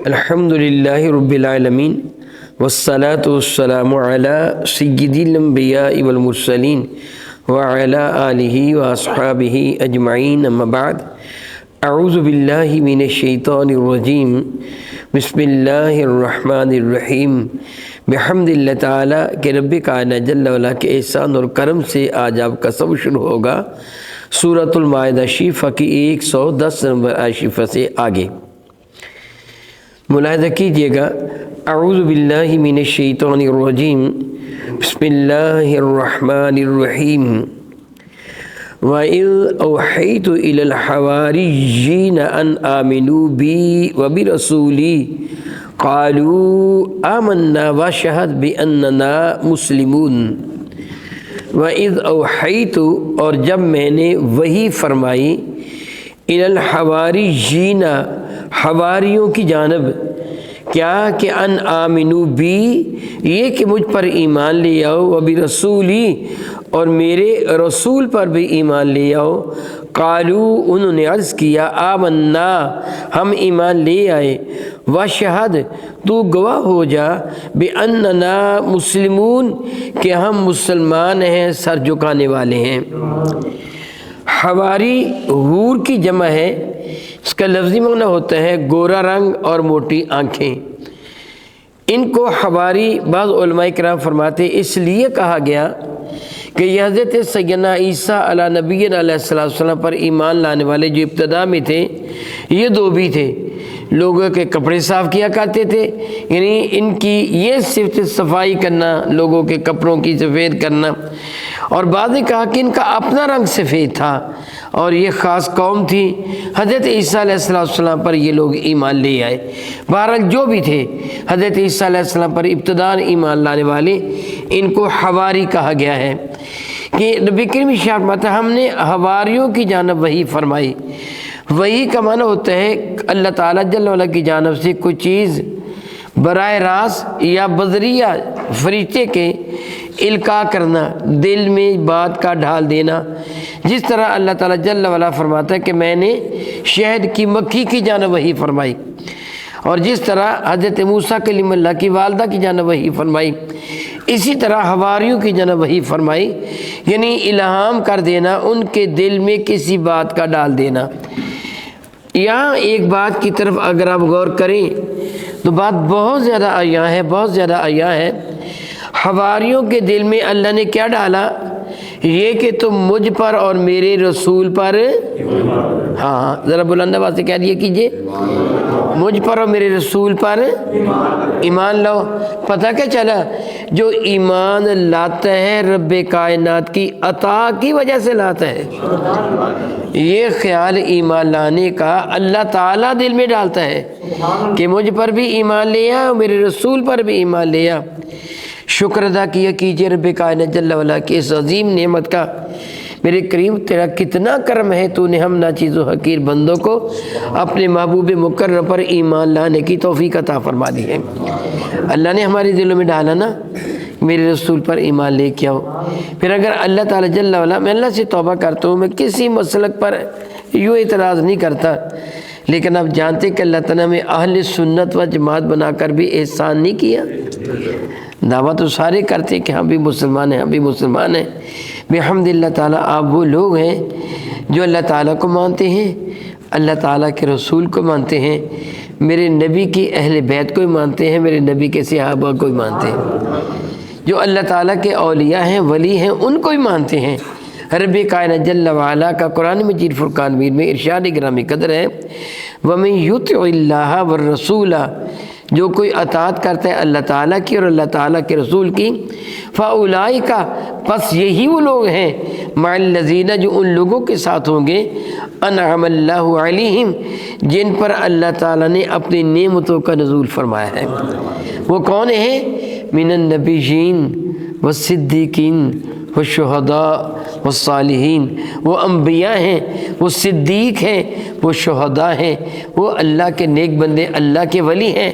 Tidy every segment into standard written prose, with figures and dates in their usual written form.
الحمدللہ رب العالمین والصلاة والسلام علی سید الانبیاء والمرسلین وعلی آلہ واصحابہ اجمعین اما بعد اعوذ باللہ من الشیطان الرجیم بسم اللہ الرحمن الرحیم بحمد اللہ تعالیٰ کہ رب کائنات جل وعلا کے احسان اور کرم سے آج آپ کا سبق شروع ہوگا سورۃ المائدہ شریفہ کی 110 نمبر آیت شریفہ سے آگے ملاحظہ کیجئے گا۔ اعوذ باللہ من الشیطان الرجیم بسم اللہ الرحمن الرحیم وَإِذْ أَوْحَيْتُ إِلَى الْحَوَارِيِّينَ أَنْ آمِنُوا بِي وَبِرَسُولِي قَالُوا آمَنَّا وَاشْهَدْ بِأَنَّنَا مُسْلِمُونَ۔ وَإِذْ أَوْحَيْتُ اور جب میں نے وحی فرمائی إِلَى الْحَوَارِيِّينَ حواریوں کی جانب، کیا کہ ان آمنو بی یہ کہ مجھ پر ایمان لے آؤ، وبرسولی اور میرے رسول پر بھی ایمان لے آؤ۔ قالو انہوں نے عرض کیا آمنا ہم ایمان لے آئے، واشہد تو گواہ ہو جا بأننا مسلمون کہ ہم مسلمان ہیں، سر جھکانے والے ہیں۔ حواری حور کی جمع ہے، اس کا لفظی معنی ہوتا ہے گورا رنگ اور موٹی آنکھیں۔ ان کو حواری بعض علماء کرام فرماتے اس لیے کہا گیا کہ یہ حضرت سیدنا عیسیٰ علیہ نبینا علیہ السلام پر ایمان لانے والے جو ابتدا میں تھے، یہ دو بھی تھے، لوگوں کے کپڑے صاف کیا کرتے تھے، یعنی ان کی یہ صفت صفائی کرنا، لوگوں کے کپڑوں کی سفید کرنا، اور بعد نے کہا کہ ان کا اپنا رنگ سفید تھا اور یہ خاص قوم تھی۔ حضرت عیسیٰ علیہ السلام پر یہ لوگ ایمان لے آئے۔ بہرحال جو بھی تھے حضرت عیسیٰ علیہ السلام پر ابتداء ایمان لانے والے، ان کو حواری کہا گیا ہے۔ کہ نبی کریم ارشاد فرماتا ہے ہم نے حواریوں کی جانب وحی فرمائی۔ وحی کا معنی ہوتا ہے اللہ تعالیٰ جل وعلا کی جانب سے کوئی چیز براہ راست یا بذریعہ فرشتے کے القاء کرنا، دل میں بات کا ڈھال دینا۔ جس طرح اللہ تعالیٰ جل وعلا فرماتا ہے کہ میں نے شہد کی مکھی کی جانب وحی فرمائی، اور جس طرح حضرت موسیٰ کلیم اللہ کی والدہ کی جانب وحی فرمائی، اسی طرح حواریوں کی جانب وحی فرمائی، یعنی الہام کر دینا، ان کے دل میں کسی بات کا ڈال دینا۔ یہاں ایک بات کی طرف اگر آپ غور کریں تو بات بہت زیادہ عیاں ہے، بہت زیادہ عیاں ہے۔ حواریوں کے دل میں اللہ نے کیا ڈالا؟ یہ کہ تم مجھ پر اور میرے رسول پر، ہاں ذرا بلند آواز سے کہہ دیا کیجئے، مجھ پر اور میرے رسول پر ایمان لاؤ۔ پتہ کیا چلا؟ جو ایمان لاتا ہے رب کائنات کی عطا کی وجہ سے لاتا ہے۔ یہ خیال ایمان لانے کا اللہ تعالیٰ دل میں ڈالتا ہے کہ مجھ پر بھی ایمان لیا اور میرے رسول پر بھی ایمان لیا۔ شکر ادا کیا کیجئے رب کائنات جل وعلا کی اس عظیم نعمت کا۔ میرے کریم تیرا کتنا کرم ہے، تو نے ہم ناچیز و حقیر بندوں کو اپنے محبوب مکرم پر ایمان لانے کی توفیق عطا فرما دی ہے۔ اللہ نے ہمارے دلوں میں ڈالا نا میرے رسول پر ایمان لے کے آؤ۔ پھر اگر اللہ تعالیٰ جل وعلا، میں اللہ سے توبہ کرتا ہوں، میں کسی مسلک پر یوں اعتراض نہیں کرتا، لیکن آپ جانتے کہ اللہ تعالیٰ میں اہل سنت و جماعت بنا کر بھی احسان نہیں کیا۔ دعویٰ تو سارے کرتے کہ ہم بھی مسلمان ہیں، ہم بھی مسلمان ہیں۔ بحمد اللہ تعالیٰ آپ وہ لوگ ہیں جو اللہ تعالیٰ کو مانتے ہیں، اللہ تعالیٰ کے رسول کو مانتے ہیں، میرے نبی کی اہل بیت کو ہی مانتے ہیں، میرے نبی کے صحابہ کو ہی مانتے ہیں، جو اللہ تعالیٰ کے اولیاء ہیں، ولی ہیں، ان کو ہی مانتے ہیں۔ رب کائنات جل وعلا کا قرآن مجید فرقان مجید میں ارشاد گرامی قدر ہے وَمَن يُطِعِ اللَّهَ وَالرَّسُولَ، جو کوئی اطاعت کرتا ہے اللہ تعالیٰ کی اور اللہ تعالیٰ کے رسول کی، فَأُولَئِكَ پس یہی وہ لوگ ہیں مع الذین جو ان لوگوں کے ساتھ ہوں گے انعم اللہ علیہم جن پر اللہ تعالیٰ نے اپنی نعمتوں کا نزول فرمایا ہے۔ وہ کون ہیں؟ من النبیین والصدیقین والشہداء والصالحین، وہ انبیاء ہیں، وہ صدیق ہیں، وہ شہداء ہیں، وہ اللہ کے نیک بندے، اللہ کے ولی ہیں۔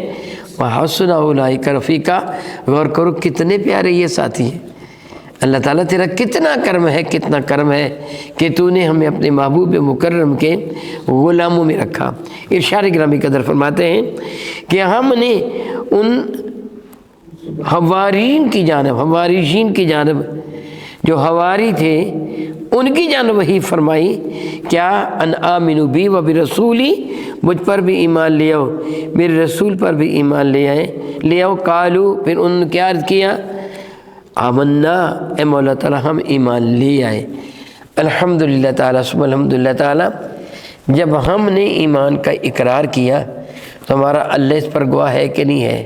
وحسن اولئک رفیقا، غور کرو کتنے پیارے یہ ساتھی ہیں۔ اللہ ताला तेरा कितना कर्म है कि तूने हमें अपने महबूब मुकर्रम के ग़ुलामों में रखा। इरशाद गिरामी कदर फरमाते हैं कि हमने उन हवारीन की जानब जो हवारी थे उनकी जानब वही फरमाई, क्या अन आमिनु बी व बि रसूली, मुझ पर भी ईमान ले आओ, मेरे रसूल पर भी ईमान ले आओ। कालू, फिर उन्होंने क्या अर्ज़ किया, आमन्ना, ए मौला ताला हम ईमान ले आए। अल्हम्दुलिल्लाह ताला सुब्हान अल्हम्दुलिल्लाह ताला, जब हमने ईमान का इकरार किया तो हमारा अल्लाह इस पर गवाह है कि नहीं है।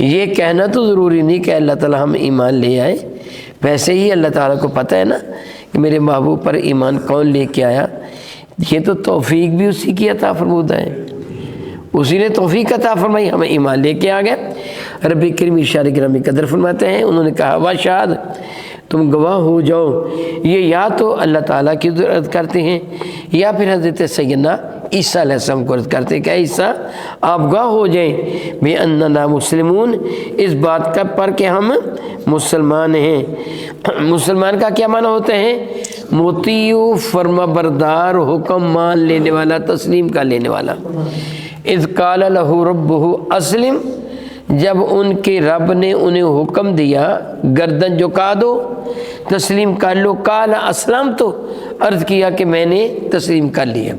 ये कहना तो ज़रूरी नहीं कि अल्लाह ताला हम ईमान ले आए, वैसे ही अल्लाह ताला को पता है ना कि मेरे महबूब पर ईमान कौन लेके आया। ये तो तौफीक भी उसी की अता फरमूदा है, उसी ने तौफीक अता फरमाई, हमें ईमान लेके आ गए। रब्बी करीम इरशाद गिरामी कदर फरमाते हैं, उन्होंने कहा वाशाद, तुम गवाह हो जाओ। ये या तो अल्लाह ताला की अर्ज़ करते हैं या फिर हज़रत सैयदना ईसा अलैहिस्सलाम को अर्ज़ करते हैं कि ईसा आप गवाह हो जाएं बे अन्ना मुस्लिमून, इस बात का पर कि हम मुसलमान हैं। मुसलमान का क्या माना होता है, मोतियु फर्मा बरदार, हुक्म मान लेने वाला, तस्लीम कर लेने वाला। इज़ क़ाल लहू रब्बुहु अस्लिम, जब उनके रब ने उन्हें हुक्म दिया गर्दन झुका दो, तस्लीम कर लो। काल असलम, तो अर्ज़ किया कि मैंने तस्लीम कर लिया,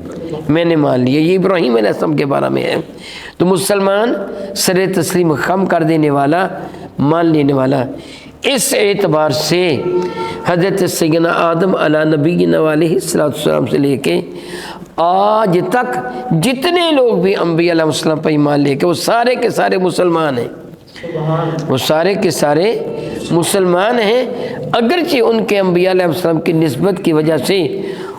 मैंने मान लिया। ये इब्राहीम अलैहिस्सलाम के बारे में है। तो मुसलमान सर तस्लीम खम कर देने वाला, मान लेने वाला। इस एतबार से हज़रत सैयदना आदम अला नबीना अलैहिस्सलाम से लेके आज तक जितने लोग भी अम्बिया अलैहिस्सलाम पर ईमान लेके, वो सारे के सारे मुसलमान हैं, वो सारे के सारे मुसलमान हैं। अगरचे उनके अम्बिया अलैहिस्सलाम की निस्बत की वजह से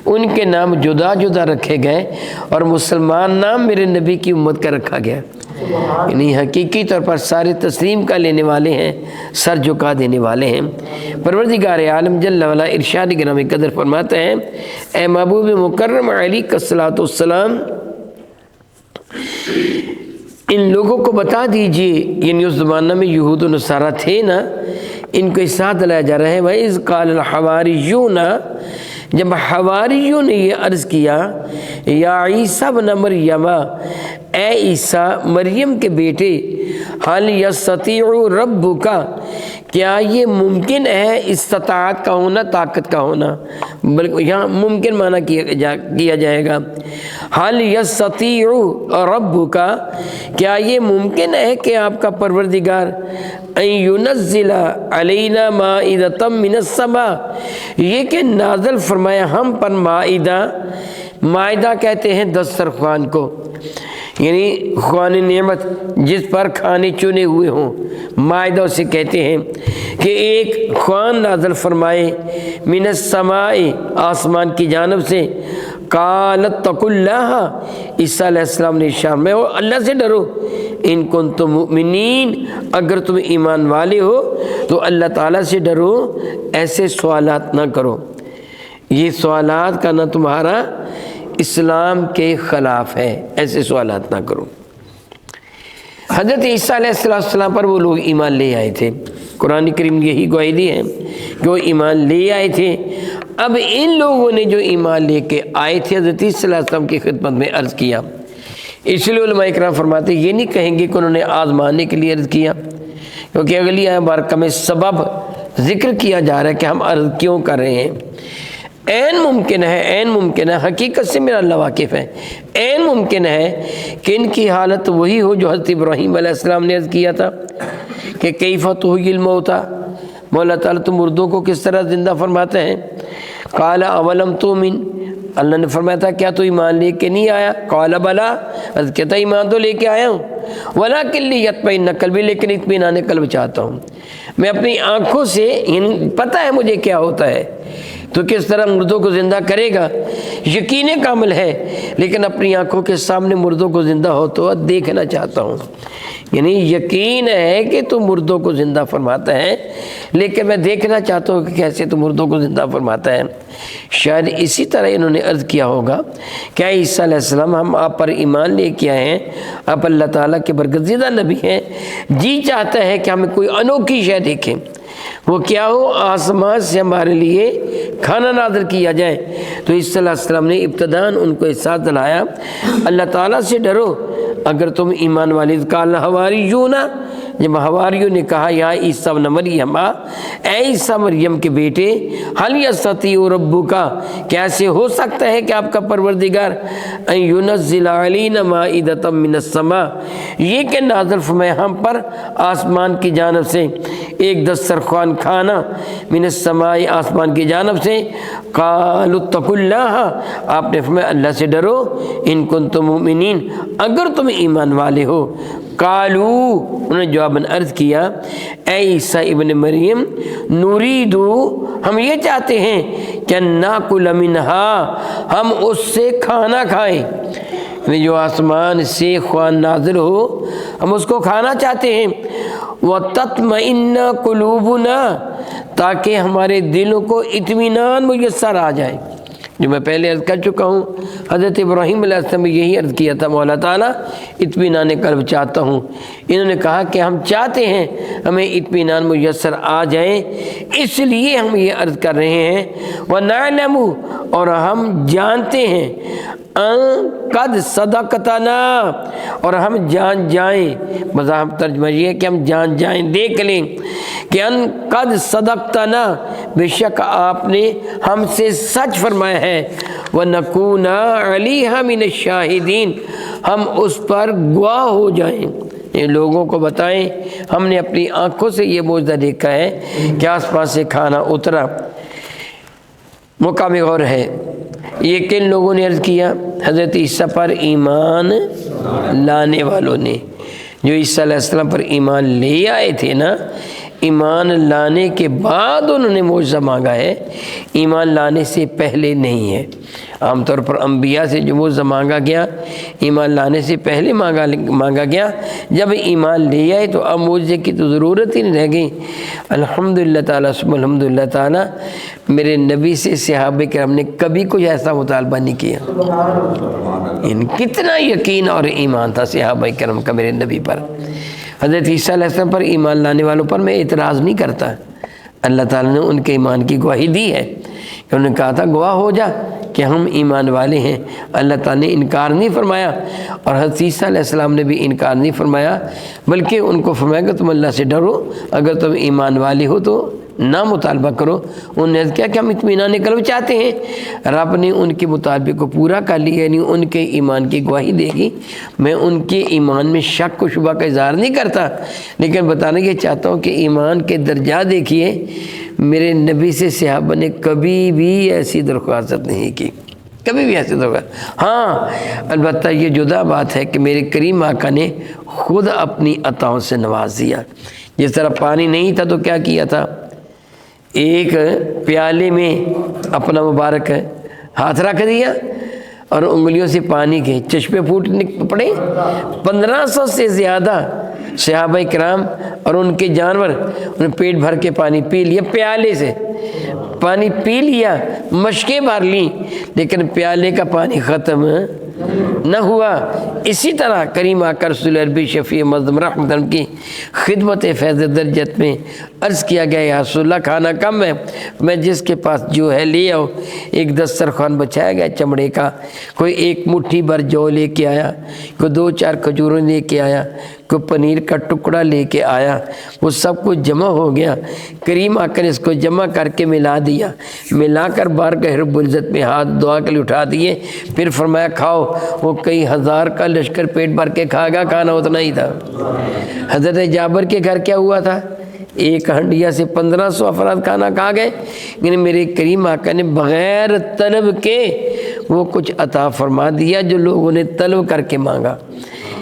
उनके नाम जुदा जुदा रखे गए और मुसलमान नाम मेरे नबी की उम्मत का रखा गया। यानी हकीकी तौर पर सारे तस्लीम का लेने वाले हैं, सर झुका देने वाले हैं। परवरदिगार आलम जल्ल वाला इरशाद गिरामी कदर फरमाते हैं, ए महबूब मुकर्रम अलैहिस्सलातु वस्सलाम, इन लोगों को बता दीजिए, यानी उस ज़माना में यहूद व नसारा थे ना, इनको इस्साद दिलाया जा रहा है। वह इज़ क़ाल हवारियून, जब हवारियों ने ये अर्ज़ किया, या ईसा बिन मरियम, ए ईसा मरियम के बेटे, हल यस्ततीउ रब्बुका, क्या ये मुमकिन है, इस्तिताअत का होना, ताकत का होना, बल्कि यहाँ मुमकिन माना किया जाएगा। हल यस्ततीउ रब्बुका, क्या ये मुमकिन है कि आपका परवरदिगार युनज़्ज़िला अलैना माइदतम मिनस समा, ये कि नाज़िल फरमाया हम पर माइदा, माइदा कहते हैं दस्तरख़्वान को, यानी ख़्वान नेमत जिस पर खाने चुने हुए हों, माइदा उसे कहते हैं, कि एक ख़्वान नाज़िल फरमाए मिनस समाए, आसमान की जानब से। कालत तकुल्लाह, ईसा अलैहिस्सलाम ने इरशाद में, अल्लाह से डरो, इन कुंतुम मुमिनीन, अगर तुम ईमान वाले हो तो अल्लाह ताला से डरो, ऐसे सवालात ना करो, ये सवालात करना तुम्हारा इस्लाम के ख़िलाफ़ है, ऐसे सवालात ना करो। हज़रत ईसा अलैहिस्सलाम पर वो लोग ईमान ले आए थे, कुरान करीम यही गवाही है कि वो ईमान ले आए थे। अब इन लोगों ने जो ईमान लेके आए थे हज़रत ईसा अलैहिस्सलाम की खिदमत में अर्ज़ किया, इसलिए उलमा इकराम फरमाते ये नहीं कहेंगे कि उन्होंने आज़माने के लिए अर्ज़ किया, क्योंकि अगली आयत मुबारका में सबब ज़िक्र किया जा रहा है कि हम अर्ज़ क्यों कर रहे हैं। ऐन मुमकिन है, हकीकत से मेरा अल्लाह वाकिफ़ है, ऐन मुमकिन है कि इनकी हालत वही हो जो हज़रत इब्राहीम अलैहिस्सलाम ने अर्ज़ किया था कि कैफ़ा तुह्यिल मौता, मौला ताला तुम मुर्दों को किस तरह ज़िंदा फरमाते हैं। क़ाला अवलम तुमिन, अल्लाह ने फरमाया था क्या तो ईमान लेके नहीं आया। क़ाला बला, अर्ज़ कहता ईमान तो लेके आया हूँ, वलाकिन लियत्मइन्ना क़ल्बी, लेकिन इत्मीनान क़ल्ब चाहता हूँ, मैं अपनी आँखों से पता है मुझे क्या होता है, तो किस तरह मुर्दों को ज़िंदा करेगा, यकीन कामिल है, लेकिन अपनी आंखों के सामने मुर्दों को ज़िंदा हो तो देखना चाहता हूँ। यानी यकीन है कि तू मुर्दों को ज़िंदा फरमाता है, लेकिन मैं देखना चाहता हूँ कि कैसे तू मुर्दों को ज़िंदा फरमाता है। शायद इसी तरह इन्होंने अर्ज़ किया होगा, क्या ईसा अलैहिस्सलाम हम आप पर ईमान लेके आए हैं, आप अल्लाह ताला के बरगज़ीदा नबी हैं, जी चाहता है कि हमें कोई अनोखी शय देखें, वो क्या हो, आसमान से हमारे लिए खाना नाज़िल किया जाए। तो इस सल्लल्लाहु अलैहि वसल्लम ने इब्तिदान उनको एहसास दिलाया, अल्लाह ताला से डरो अगर तुम ईमान वाले। काल हवारियूना, जब हवारियों ने कहा या ईसा इब्न मरियम, ऐ ईसा मरियम के बेटे, हल यस्ततीउ रब्बुका, कैसे हो सकता है कि आपका परवरदिगार अन युनज़्ज़िला अलैना माइदतम मिनस समा, ये कि नाज़िल फरमाए हम पर आसमान की जानब से एक दस्तरख्वान खाना, मिनस समाई, आसमान की जानब से। क़ालू तक़ुल्लाह, आपने फरमाया अल्लाह से डरो, इन कुंतुम मुमिनीन, अगर तुम ईमान वाले हो। कालू, उन्होंने जवाबन अर्ज़ किया, ऐ ईसा इब्न मरियम, नूरीदू, हम ये चाहते हैं कि नाकुल मिनहा, हम उससे खाना खाएं, जो आसमान से ख्वान नाज़िल हो हम उसको खाना चाहते हैं। व तत्मइन्ना कुलूबुना, ताकि हमारे दिलों को इत्मीनान मुयस्सर आ जाए। जो मैं पहले अर्ज़ कर चुका हूँ, हज़रत इब्राहीम अलैहिस्सलाम ने यही अर्ज़ किया था, मौला ताला इत्मीनान क़ल्ब चाहता हूँ। इन्होंने कहा कि हम चाहते हैं हमें इत्मीनान मुयस्सर आ जाए, इसलिए हम ये अर्ज़ कर रहे हैं। व नअलमु, और हम जानते हैं, कद सदक़तना, और हम जान जाएं, मज़ाहब तर्जुमा ये है कि हम जान जाएं, देख लें कि अन कद सदक़तना, बेशक आपने हमसे सच फरमाया है। व नकूना अलैहा मिनश शाहिदीन, हम उस पर गवाह हो जाएं, ये लोगों को बताएं हमने अपनी आँखों से ये मौजज़ा देखा है कि आसमान से खाना उतरा। मुकाम गौर है, ये किन लोगों ने अर्ज़ किया? हज़रत ईसा पर ईमान लाने वालों ने, जो ईसा अलैहिस्सलाम पर ईमान ले आए थे ना, ईमान लाने के बाद उन्होंने मौजज़ा मांगा है, ईमान लाने से पहले नहीं है। आमतौर पर अम्बिया से जो मौजज़ा मांगा गया ईमान लाने से पहले मांगा गया, जब ईमान ले आए तो अब मौजज़े की तो ज़रूरत ही नहीं रह गई। अल्हम्दुलिल्लाह ताला सुम्मा अल्हम्दुलिल्लाह ताला, मेरे नबी से सहाबा किराम ने कभी कोई ऐसा मुतालबा नहीं किया। इन कितना यकीन और ईमान था सहाबा किराम का मेरे नबी पर। हज़रत ईसा अलैहिस्सलाम पर ईमान लाने वालों पर मैं इतराज़ नहीं करता, अल्लाह ताला ने उनके ईमान की गवाही दी है कि उन्होंने कहा था गवाह हो जा कि हम ईमान वाले हैं। अल्लाह ताला ने इनकार नहीं फरमाया और हज़रत ईसा अलैहिस्सलाम ने भी इनकार नहीं फरमाया, बल्कि उनको फरमाया कि तुम अल्लाह से डरो, अगर तुम ईमान वाले हो तो ना मुतालबा करो। उन्होंने क्या कि हम इत्मीनान क़ल्ब चाहते हैं। रब ने उनके मुतालबे को पूरा कर लिया, यानी उनके ईमान की गवाही देगी। मैं उनके ईमान में शक व शुबा का इज़हार नहीं करता, लेकिन बताना ये चाहता हूँ कि ईमान के दर्जा देखिए, मेरे नबी से सहाबा ने कभी भी ऐसी दरख्वास्त नहीं की, कभी भी ऐसे दरख्वास्त। हाँ, अलबत्ता ये जुदा बात है कि मेरे करीम आका ने ख़ुद अपनी अताओं से नवाज दिया। जिस तरह पानी नहीं था तो क्या किया था, एक प्याले में अपना मुबारक हाथ रख दिया और उंगलियों से पानी के चश्मे फूट पड़े। 1500 से ज़्यादा सहाबा किराम और उनके जानवर उन्हें पेट भर के पानी पी लिया, प्याले से पानी पी लिया, मशकें मार ली, लेकिन प्याले का पानी ख़त्म न हुआ। इसी तरह करीम आकर रसूल अरबी शफ़ी मज़दूम रहमतुल्लाह की खिदमत फैज़ दर्जत में अर्ज़ किया गया, या रसूलल्लाह खाना कम है, मैं जिसके पास जो है ले आओ। एक दस्तरख़्वान बचाया गया चमड़े का, कोई एक मुट्ठी भर जौ लेके आया, कोई 2-4 खजूरें लेके आया, कोई पनीर का टुकड़ा लेके आया, वो सब कुछ जमा हो गया। करीम आकर इसको जमा करके मिला दिया, मिलाकर बारगाह रब्बुल इज़्ज़त में हाथ दुआ के लिए उठा दिए, फिर फरमाया खाओ। वो कई हज़ार का लश्कर पेट भर के खाएगा, खाना उतना ही था। हज़रत जाबर के घर क्या हुआ था, एक हंडिया से 1500 अफराद खाना खा गए, लेकिन मेरे करीम आका ने बग़ैर तलब के वो कुछ अता फरमा दिया जो लोगों ने तलब करके मांगा।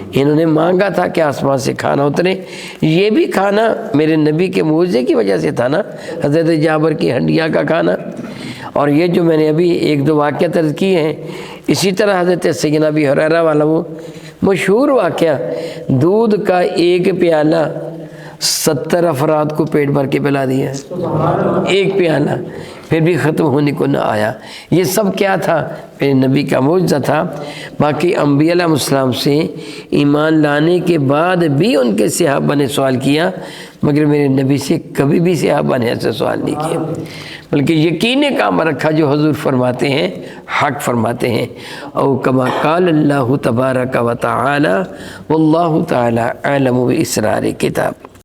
इन्होंने मांगा था कि आसमान से खाना उतरे। ये भी खाना मेरे नबी के मौजज़े की वजह से था ना, हज़रत जाबर की हंडिया का खाना। और ये जो मैंने अभी 1-2 वाक़या तर्ज़ किए हैं, इसी तरह हज़रत सैयदना अबी हुरैरा वाला वो मशहूर वाक़या, दूध का एक प्याला 70 अफराद को पेट भर के पिला दिया है, एक प्याला। پھر بھی ختم ہونے کو نہ آیا۔ یہ سب کیا تھا؟ میرے نبی کا معجزہ تھا۔ باقی انبیاء علیہ السلام سے ایمان لانے کے بعد بھی ان کے صحابہ نے سوال کیا، مگر میرے نبی سے کبھی بھی صحابہ نے ایسا سوال نہیں کیا، بلکہ یقین کام رکھا جو حضور فرماتے ہیں حق فرماتے ہیں۔ او کما قال اللہ تبارک و تعالی واللہ تعالی اعلم باسرار کتاب۔